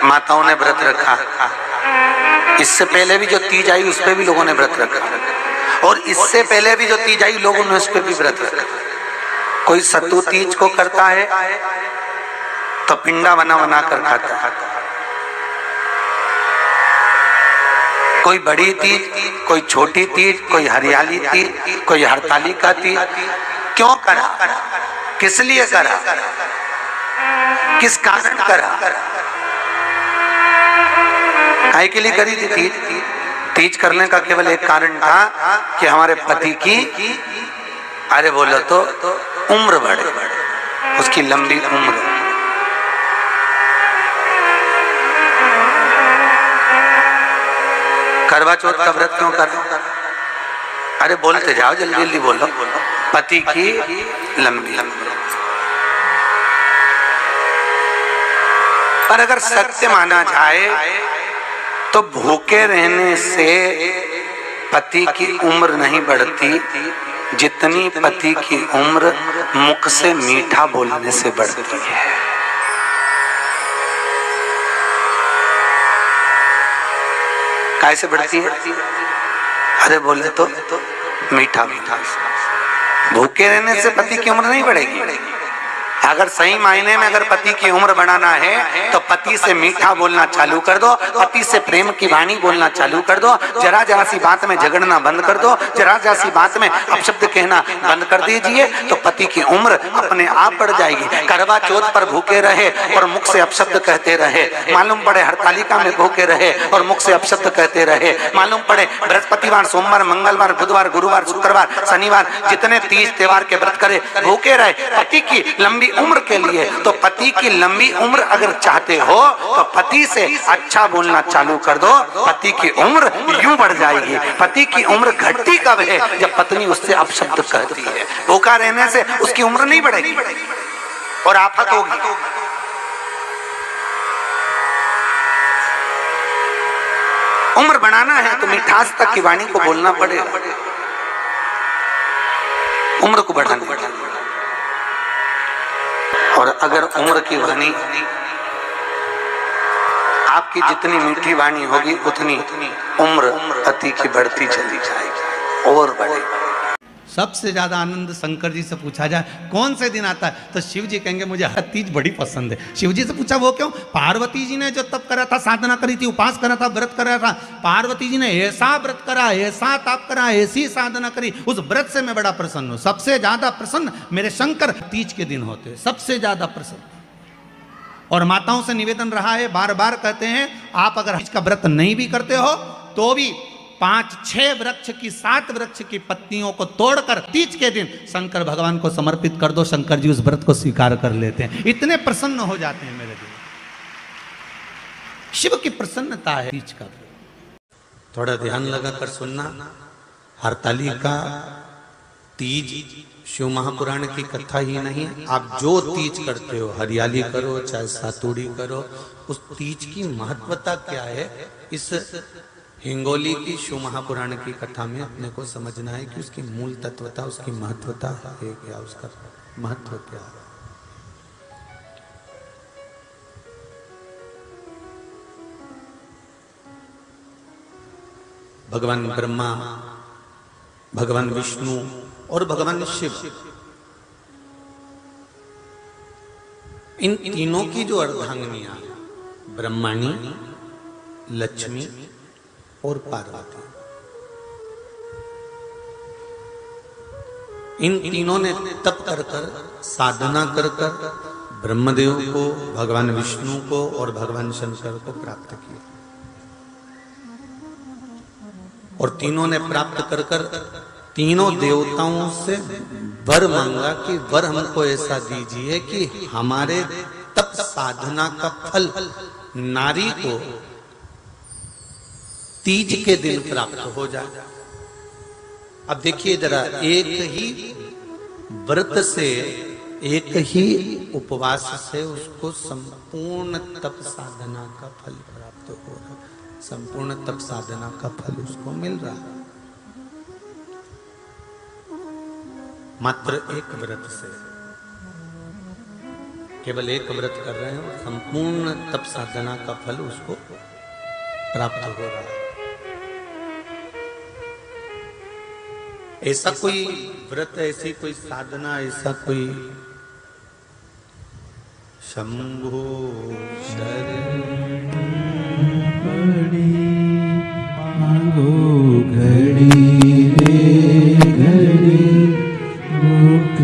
माताओं ने व्रत रखा। इससे पहले भी जो तीज आई उस पे भी लोगों ने व्रत रखा, और इससे पहले भी जो तीज आई लोगों ने उस पे भी व्रत रखा। कोई सत्तू तीज को करता है तो पिंडा बना बना कर खाता है, कोई बड़ी तीज, कोई छोटी तीज, कोई हरियाली तीज, कोई हरतालिका तीज। क्यों करा, किस लिए करा, किस कारण करा, काहे के लिए करी थी तीज? तीज करने का केवल एक कारण था कि हमारे पति की, अरे बोलो तो, उम्र बढ़े, उसकी लंबी उम्र। करवा चौथ का व्रत क्यों कर? अरे बोलते जाओ, जल्दी जल्दी बोलो। पति की लंबी उम्र। पर अगर सत्य माना जाए तो भूखे रहने से पति की उम्र नहीं बढ़ती, जितनी पति की उम्र मुख से मीठा बोलने से बढ़ती है। कैसे बढ़ती है? अरे बोले तो मीठा मीठा। भूखे रहने से पति की उम्र नहीं बढ़ेगी। अगर सही मायने में अगर पति की उम्र बढ़ाना है तो पति से मीठा बोलना चालू कर दो, पति से प्रेम की वाणी बोलना चालू कर दो, जरा जरा सी बात में झगड़ना बंद कर दो, जरा जरा सी बात में अपशब्द कहना बंद कर दीजिए, तो पति की उम्र अपने आप बढ़ जाएगी। करवा चौथ पर भूखे रहे और मुख से अपशब्द कहते रहे, मालूम पड़े हरतालिका में भूखे रहे और मुख से अपशब्द कहते रहे, मालूम पड़े बृहस्पतिवार, सोमवार, मंगलवार, बुधवार, गुरुवार, शुक्रवार, शनिवार, जितने तीज त्योहार के व्रत करे भूखे रहे पति की लंबी उम्र के लिए। तो पति की लंबी उम्र अगर चाहते हो तो पति से अच्छा बोलना चालू कर दो, पति की उम्र यूं बढ़ जाएगी। पति की उम्र घटती कब है? जब पत्नी उससे अपशब्द कहती है। भूखा रहने से उसकी उम्र नहीं बढ़ेगी और आफत होगी। उम्र बढ़ाना है तो मिठास तक की वाणी को बोलना पड़ेगा, उम्र को बढ़ाने। और अगर उम्र की वाणी, आपकी जितनी मीठी वाणी होगी उतनी उम्र पति की बढ़ती चली जाएगी और बढ़ेगी। सबसे ज्यादा आनंद शंकर जी से पूछा जाए कौन से दिन आता है तो शिव जी कहेंगे मुझे हर तीज बड़ी पसंद है। शिव जी से पूछा वो क्यों? पार्वती जी ने जो तप करा था, साधना करी थी, उपास करा था, व्रत करा था, पार्वती जी ने ऐसा व्रत करा, ऐसा तप करा, ऐसी साधना करी, उस व्रत से मैं बड़ा प्रसन्न हूं। सबसे ज्यादा प्रसन्न मेरे शंकर तीज के दिन होते हैं, सबसे ज्यादा प्रसन्न। और माताओं से निवेदन रहा है, बार बार कहते हैं, आप अगर तीज का व्रत नहीं भी करते हो तो भी 5-6 वृक्ष की 7 वृक्ष की पत्तियों को तोड़कर तीज के दिन शंकर भगवान को समर्पित कर दो, शंकर जी उस व्रत को स्वीकार कर लेते हैं, इतने प्रसन्न हो जाते हैं मेरे दिल। शिव की प्रसन्नता है तीज का। थोड़ा ध्यान लगाकर सुनना। हरतालिका तीज शिव महापुराण की कथा ही नहीं, आप जो तीज करते हो, हरियाली करो चाहे सातुड़ी करो, उस तीज की महत्वता क्या है, इस हिंगोली की शिव महापुराण की कथा में अपने को समझना है कि उसकी मूल तत्वता, उसकी महत्वता है क्या, उसका महत्व क्या है। भगवान ब्रह्मा, भगवान विष्णु और भगवान शिव, इन तीनों की जो अर्धांगिनियां, ब्रह्माणी, लक्ष्मी और पार्वती, इन तीनों ने तप कर कर, साधना कर कर ब्रह्मदेव को, भगवान विष्णु को और भगवान शंकर को प्राप्त किया। और तीनों ने प्राप्त कर कर तीनों देवताओं से वर मांगा कि वर हमको ऐसा दीजिए कि हमारे तप साधना का फल नारी को तीज के दिन प्राप्त हो जाए। अब देखिए जरा, एक ही व्रत से, एक ही उपवास से उसको संपूर्ण तप साधना का फल प्राप्त हो रहा है, संपूर्ण तप साधना का फल उसको मिल रहा है मात्र एक व्रत से। केवल एक व्रत कर रहे हैं और संपूर्ण तप साधना का फल उसको प्राप्त हो रहा है। ऐसा कोई व्रत, ऐसी कोई साधना, ऐसा कोई शंभो शरण मांगो घड़ी रे घड़ी दुख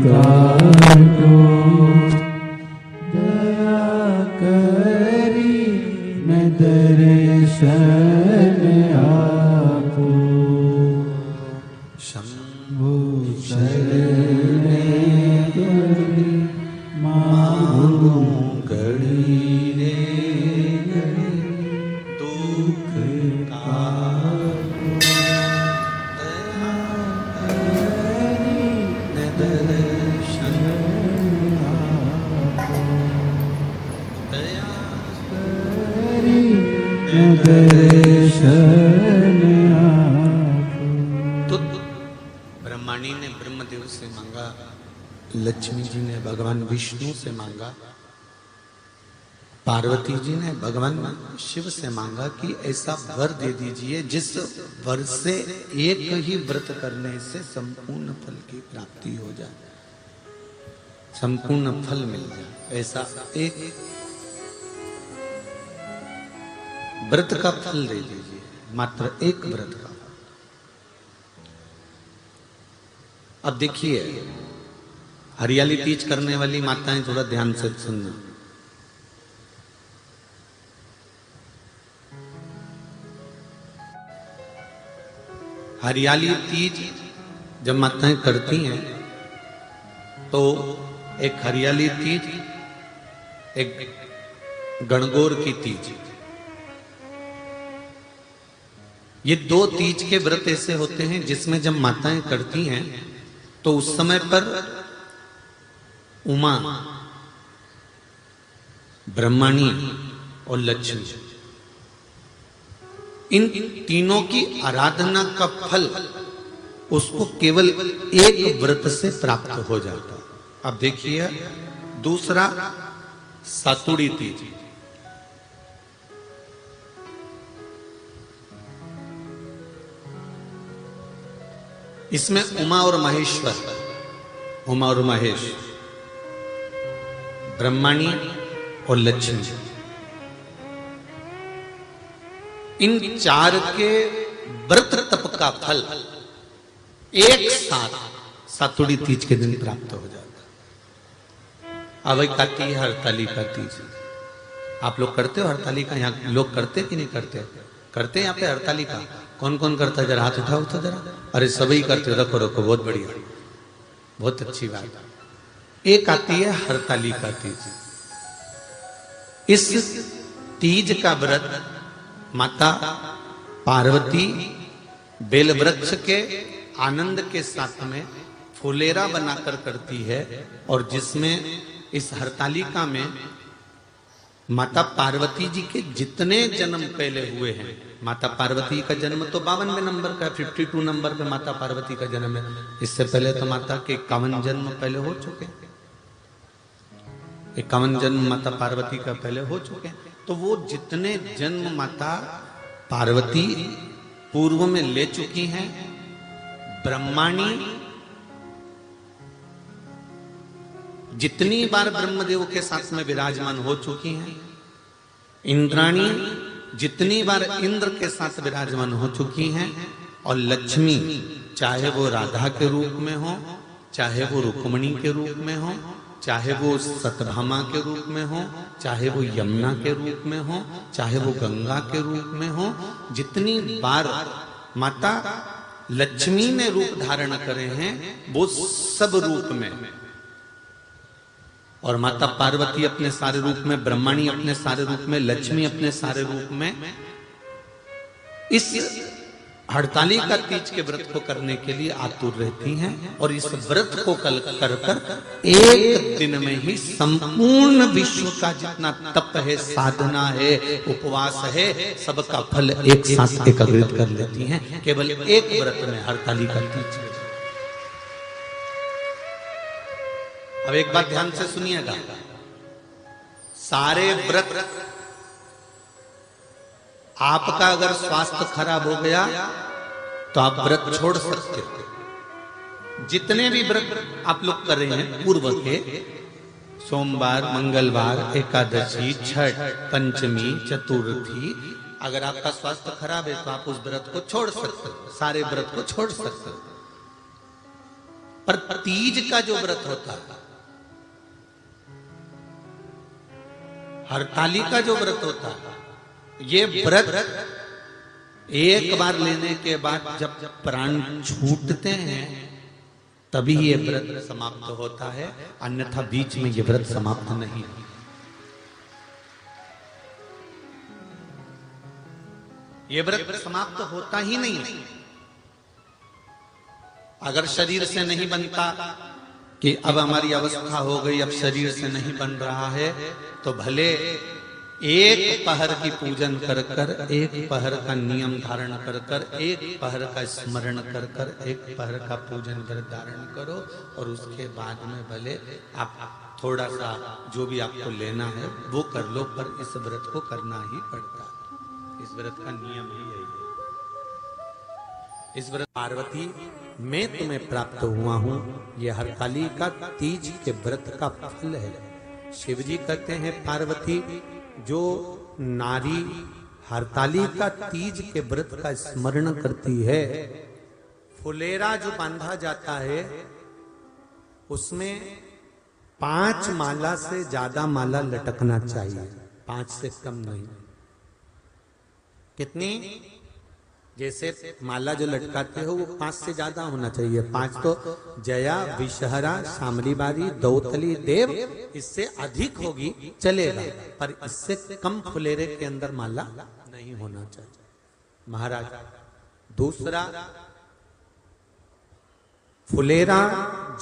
काटो, दया करी मैं दर्शन आपो, शंभो शरण घड़ी मांगो घड़ी रे घड़ी दुख काटो, दया करी मैं दर्शन आपो, दया करी मैं दर्शन आपो। तो ब्रह्माणी ने ब्रह्मदेव से मांगा, लक्ष्मी जी ने भगवान विष्णु से मांगा, पार्वती जी ने भगवान शिव से मांगा कि ऐसा वर दे दीजिए जिस वर से एक ही व्रत करने से संपूर्ण फल की प्राप्ति हो जाए, संपूर्ण फल मिल जाए। ऐसा एक व्रत का फल दे दीजिए, मात्र एक व्रत का। अब देखिए, हरियाली तीज करने वाली माताएं थोड़ा ध्यान से सुनना। हरियाली तीज जब माताएं करती हैं तो एक हरियाली तीज, एक गणगौर की तीज, ये दो तीज के व्रत ऐसे होते हैं जिसमें जब माताएं करती हैं तो उस समय पर उमा, ब्रह्मणी और लक्ष्मी, इन तीनों की आराधना का फल उसको केवल एक व्रत से प्राप्त हो जाता। अब देखिए दूसरा सातुड़ी तीज। इसमें उमा और महेश्वर, उमा और महेश, ब्रह्मणी और लक्ष्मी, इन चार के व्रत तप का फल एक साथ सातुड़ी तीज के दिन प्राप्त हो जाता। अब एक आती है हरतालिका तीज। आप लोग करते हो हरतालिका? यहाँ लोग करते कि नहीं करते? करते हैं यहाँ पे हरतालिका? कौन कौन करता है? जरा हाथ उठाओ तो जरा। अरे सभी करते हो, रखो रखो, बहुत बढ़िया, बहुत अच्छी बात। एक आती है हरतालिका तीज। इस तीज का व्रत माता पार्वती बेल वृक्ष के आनंद के साथ में फुलेरा बनाकर करती है, और जिसमें इस हरतालिका में माता पार्वती जी के जितने जन्म पहले हुए हैं, माता पार्वती का जन्म तो 52वें नंबर का, 52 नंबर पे माता पार्वती का जन्म है। इससे पहले तो माता के 51 जन्म पहले हो चुके, 51 जन्म माता पार्वती का पहले हो चुके हैं। तो वो जितने जन्म माता पार्वती पूर्व में ले चुकी हैं, ब्रह्माणी जितनी बार ब्रह्मदेव के साथ में विराजमान हो चुकी हैं, इंद्राणी जितनी बार इंद्र के साथ विराजमान हो चुकी हैं, और लक्ष्मी चाहे वो राधा के रूप में हो, चाहे वो रुक्मिणी के रूप में हो, चाहे वो सतभामा के रूप में हो, चाहे वो यमुना के रूप में हो, चाहे वो गंगा के रूप में हो, जितनी बार माता लक्ष्मी ने रूप धारण करे हैं वो सब रूप में, और माता पार्वती अपने सारे रूप में, ब्रह्मणी अपने सारे रूप में, लक्ष्मी अपने सारे रूप में इस हड़तालिका तीज के व्रत को करने के लिए आतुर रहती हैं। और इस व्रत को कल कर कर एक दिन में ही संपूर्ण विश्व का जितना तप है, साधना है, उपवास है, सबका फल एक साथ एकत्रित कर लेती हैं केवल एक व्रत में, हड़तालिका तीज। अब एक बात ध्यान से सुनिएगा, सारे व्रत, आपका अगर स्वास्थ्य खराब हो गया तो आप व्रत छोड़ सकते हो। जितने भी व्रत आप लोग कर रहे हैं पूर्व के, सोमवार, मंगलवार, एकादशी, छठ, पंचमी, चतुर्थी, अगर आपका स्वास्थ्य खराब है तो आप उस व्रत को छोड़ सकते हो, सारे व्रत को छोड़ सकते हो। पर तीज का जो व्रत होता है, हरताली का जो व्रत होता है, ये व्रत एक बार लेने के बाद जब प्राण छूटते हैं तभी ये व्रत समाप्त होता है, अन्यथा बीच में ये व्रत समाप्त नहीं। ये व्रत समाप्त होता ही नहीं। अगर शरीर से नहीं बनता कि अब हमारी अवस्था हो गई, अब शरीर से नहीं बन रहा है, तो भले एक पहर की पूजन कर कर, एक पहर का नियम धारण कर कर, एक पहर का स्मरण कर कर, एक पहर का पूजन कर धारण करो, और उसके बाद में भले आप थोड़ा सा जो भी आपको लेना है वो कर लो, पर इस व्रत को करना ही पड़ता है। इस व्रत का नियम ही यही है। इस व्रत पार्वती मैं तुम्हें प्राप्त हुआ हूं, ये हरताली का तीज के व्रत का फल है। शिव जी कहते हैं पार्वती, जो नारी हरताली का तीज के व्रत का स्मरण करती है, फुलेरा जो बांधा जाता है उसमें 5 माला से ज्यादा माला लटकना चाहिए, 5 से कम नहीं। कितनी? जैसे माला जो लटकाते हो वो 5 से ज्यादा होना चाहिए। 5 तो जया, विषहरा, शामली बारी, दौतली, देव, इससे अधिक होगी चलेगा, पर इससे कम फुलेरे के अंदर माला नहीं होना चाहिए महाराज। दूसरा, फुलेरा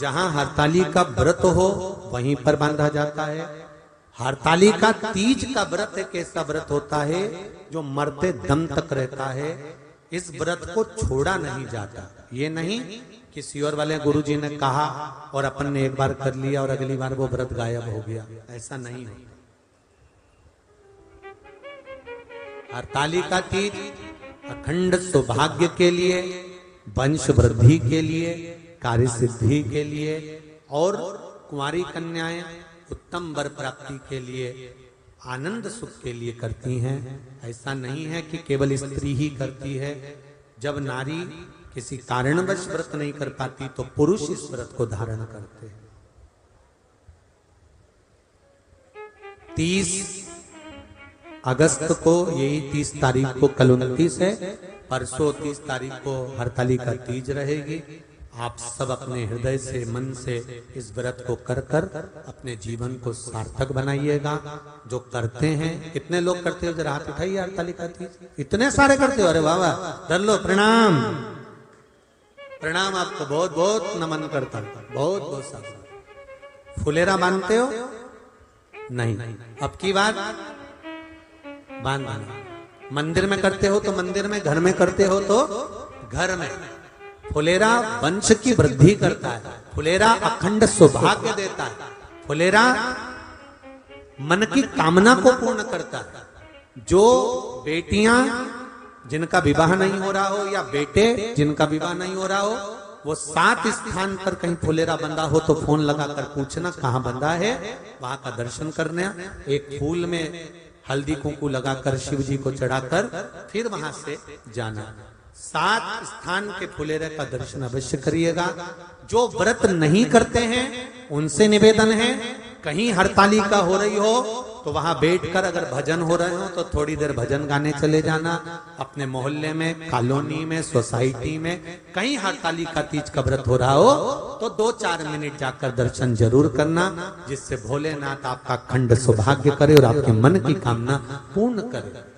जहां हरताली का व्रत हो वहीं पर बांधा जाता है। हरताली का तीज का व्रत एक ऐसा व्रत होता है जो मरते दम तक रहता है। इस व्रत को छोड़ा नहीं जाता। ये नहीं किसी और वाले गुरुजी ने कहा और अपन ने एक बार कर लिया और अगली बार वो व्रत गायब हो गया, ऐसा नहीं होता। हरताली का तीज अखंड सौभाग्य के लिए, वंश वृद्धि के लिए, कार्य सिद्धि के लिए और कुंवारी कन्याएं उत्तम वर प्राप्ति के लिए, आनंद सुख के लिए करती हैं। ऐसा नहीं है कि केवल स्त्री ही करती है। जब नारी किसी कारणवश व्रत नहीं कर पाती तो पुरुष इस व्रत को धारण करते हैं। 30 अगस्त को, यही 30 तारीख को, कल 29 है, परसों 30 तारीख को हरताली का तीज रहेगी। आप सब अपने हृदय से, मन से इस व्रत को कर कर अपने जीवन को सार्थक बनाइएगा। जो करते हैं, कितने लोग करते हो जरा हाथ उठाइए। हरताली का तीज इतने सारे करते हो, अरे वाह वाह, कर लो, प्रणाम प्रणाम, आपको बहुत बहुत नमन करता हूं, बहुत बहुत सारा। फुलेरा बांधते हो? नहीं, अब की बात बांधना। मंदिर में करते हो तो मंदिर में, घर में करते हो तो घर में। फुलेरा वंश की वृद्धि करता है, फुलेरा अखंड सौभाग्य देता है, फुलेरा मन की कामना को पूर्ण करता है। जो बेटियां जिनका विवाह नहीं हो रहा हो या बेटे जिनका विवाह नहीं हो रहा हो, वो 7 स्थान पर कहीं फुलेरा बंधा हो तो फोन लगाकर पूछना कहाँ बंधा है, वहां का दर्शन करने, एक फूल में हल्दी कुंकू लगाकर शिव जी को चढ़ाकर फिर वहां से जाना। 7 स्थान के फुलेरे का दर्शन अवश्य करिएगा। जो व्रत नहीं करते हैं उनसे निवेदन है, कहीं हरताली का हो रही हो तो वहां बैठकर अगर भजन हो रहे हो तो थोड़ी देर भजन गाने चले जाना। अपने मोहल्ले में, कॉलोनी में, सोसाइटी में कहीं हरताली का तीज का व्रत हो रहा हो तो 2-4 मिनट जाकर दर्शन जरूर करना, जिससे भोलेनाथ आपका अखंड सौभाग्य करे और आपके मन की कामना पूर्ण करे।